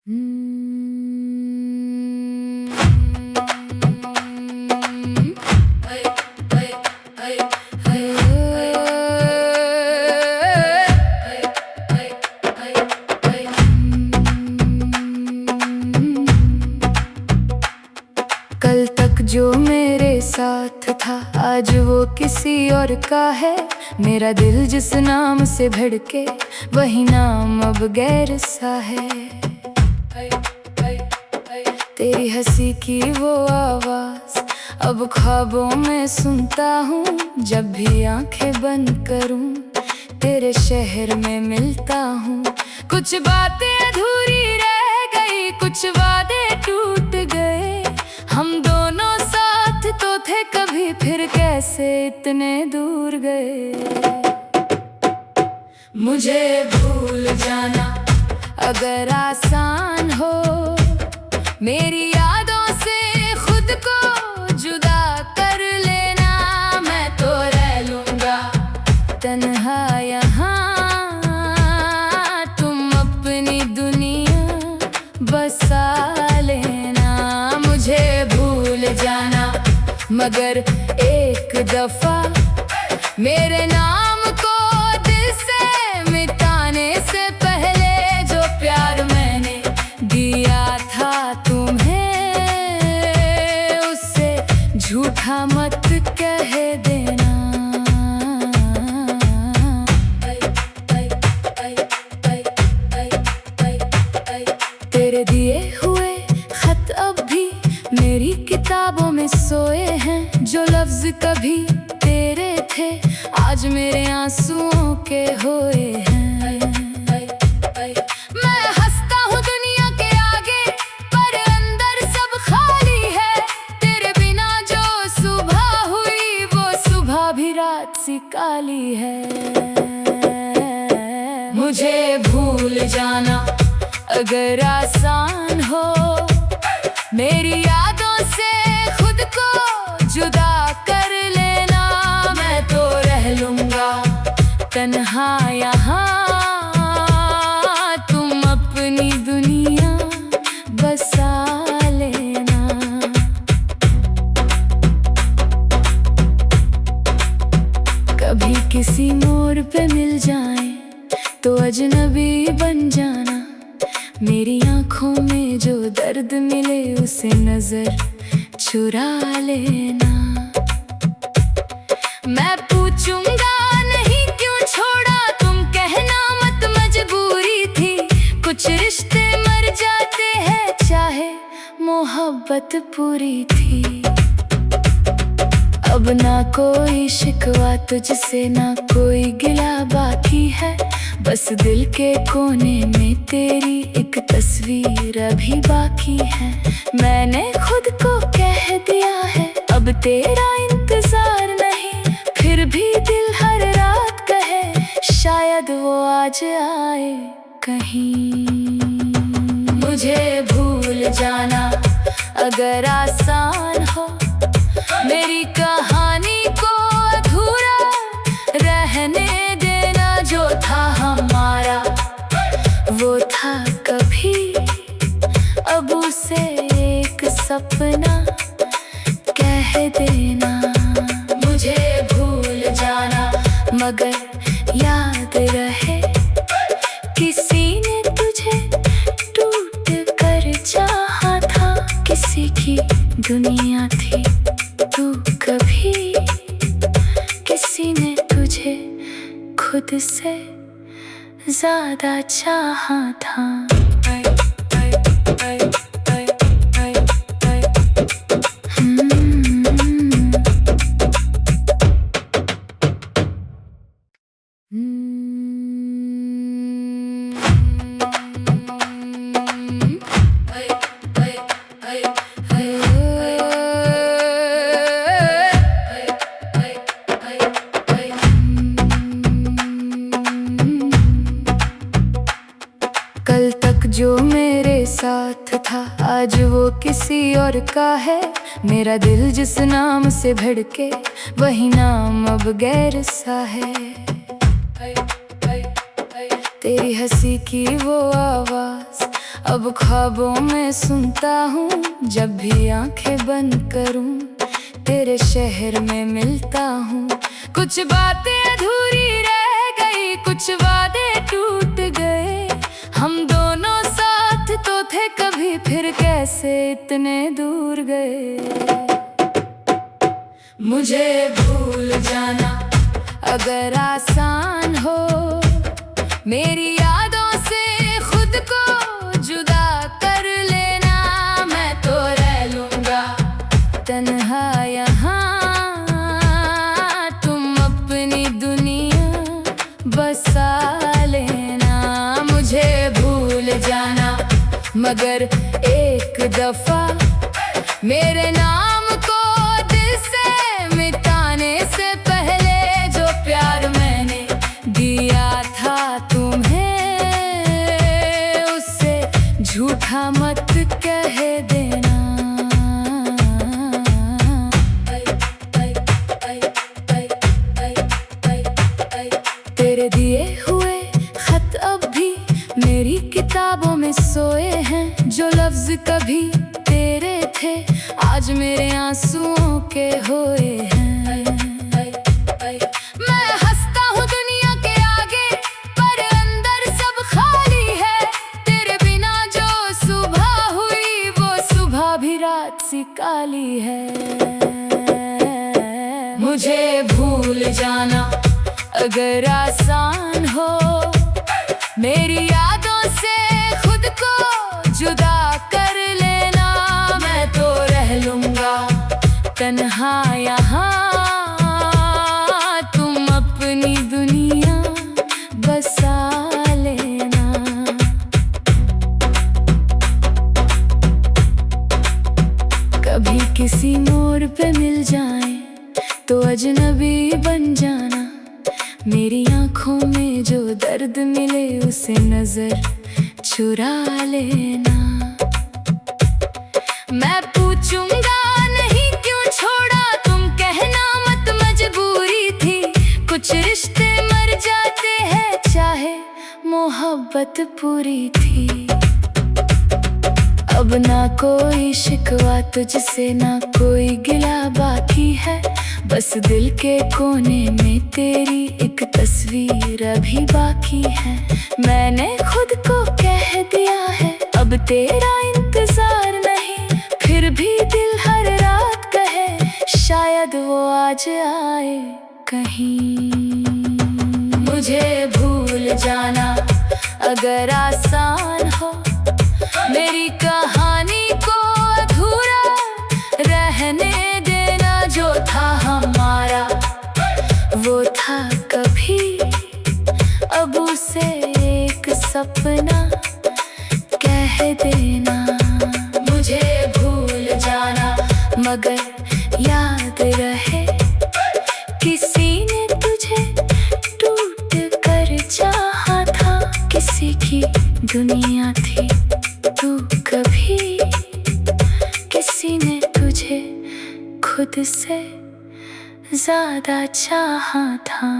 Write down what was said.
कल तक जो मेरे साथ था आज वो किसी और का है। मेरा दिल जिस नाम से भड़के वही नाम अब गैर सा है। तेरी हंसी की वो आवाज अब ख्वाबों में सुनता हूँ। जब भी आंखें बंद करूँ तेरे शहर में मिलता हूँ। कुछ बातें अधूरी रह गई, कुछ वादे टूट गए। हम दोनों साथ तो थे कभी, फिर कैसे इतने दूर गए। मुझे भूल जाना अगर आसान हो, मेरी यादों से खुद को जुदा कर लेना। मैं तो रह लूंगा तन्हा यहाँ, तुम अपनी दुनिया बसा लेना। मुझे भूल जाना मगर एक दफा मेरे नाम को दिल से मिटाने से पहले जो प्यार मैंने दिया था तुम्हें, उससे झूठा मत कह देना। तेरे दिए हुए खत अब भी मेरी किताबों में सोए हैं। जो लफ्ज कभी तेरे थे आज मेरे आंसुओं के होए हैं। मैं हंसता हूँ दुनिया के आगे पर अंदर सब खाली है। तेरे बिना जो सुबह हुई वो सुबह भी रात सी काली है। मुझे भूल जाना अगर आसान हो, मेरी यादों से खुद को जुदा कर लेना। मैं तो रह लूंगा तन्हा यहाँ, तुम अपनी दुनिया बसा लेना। कभी किसी मोड़ पे मिल जाए तो अजनबी बन जाना। मेरी आंखों में जो दर्द मिले उसे नजर चुरा लेना। मैं पूछूंगा नहीं क्यों छोड़ा, तुम कहना मत मजबूरी थी। कुछ रिश्ते मर जाते हैं चाहे मोहब्बत पूरी थी। अब ना कोई शिकवा तुझसे ना कोई गिला बाकी है। बस दिल के कोने में तेरी एक तस्वीर अभी बाकी है। मैंने खुद को कह दिया है अब तेरा इंतजार नहीं, फिर भी दिल हर रात कहे शायद वो आज आए कहीं। मुझे भूल जाना अगर आसान हो, मेरी कहानी को अधूरा रहने देना। जो था हमारा वो था कभी, अब उसे एक सपना कह देना। मुझे भूल जाना मगर याद रहे किसी ने तुझे टूट कर चाहा था। किसी की दुनिया थी तू कभी, किसी ने तुझे खुद से ज्यादा चाहा था। कल तक जो मेरे साथ था आज वो किसी और का है। मेरा दिल जिस नाम से भड़के वही नाम अब गैर सा है। तेरी हंसी की वो आवाज अब ख्वाबों में सुनता हूँ, जब भी आंखें बंद करूँ तेरे शहर में मिलता हूँ। कुछ बातें अधूरी रह गई, कुछ वादे टूट गए। हम दोनों साथ तो थे कभी, फिर कैसे इतने दूर गए। मुझे भूल जाना अगर आसान हो, मेरी यादों से खुद को जुदा कर लेना। मैं तो रह लूंगा तन्हा यहाँ, तुम अपनी दुनिया बसा लेना। मुझे भूल जाना मगर एक दफा मेरे नाम को दिल से मिटाने से पहले, जो प्यार मैंने दिया था तुम्हें उससे झूठा मत कह देना। तेरे दिए हुए खत अब भी मेरी किताबों में सोए हैं। जो लफ्ज कभी तेरे थे आज मेरे आंसुओं के होए हैं। मैं हंसता हूँ दुनिया के आगे, पर अंदर सब खाली है। तेरे बिना जो सुबह हुई वो सुबह भी रात सी काली है। मुझे भूल जाना अगर आसान हो, मेरी यादों से खुद को जुदा कर लेना। मैं तो रह लूंगा तन्हा यहाँ, तुम अपनी दुनिया बसा लेना। कभी किसी मोड़ पे मिल जाए तो अजनबी बन जाना। मेरी आंखों में जो दर्द मिले उसे नजर चुरा लेना। मैं पूछूंगा नहीं क्यों छोड़ा, तुम कहना मत मजबूरी थी। कुछ रिश्ते मर जाते हैं चाहे मोहब्बत पूरी थी। अब ना कोई शिकवा तुझसे, ना कोई गिला बाकी है। बस दिल के कोने में तेरी एक तस्वीर अभी बाकी है। मैंने खुद को कह दिया है अब तेरा इंतजार नहीं, फिर भी दिल हर रात कहे शायद वो आज आए कहीं। मुझे भूल जाना अगर आसान हो, मेरी कहानी को अधूरा रहने देना। जो था हमारा वो था कभी, अब उसे एक सपना कह देना। मुझे भूल जाना मगर याद रहे, किसी ने तुझे टूट कर चाहा था। किसी की दुनिया थी तू कभी, किसी ने तुझे खुद से ज्यादा चाहा था।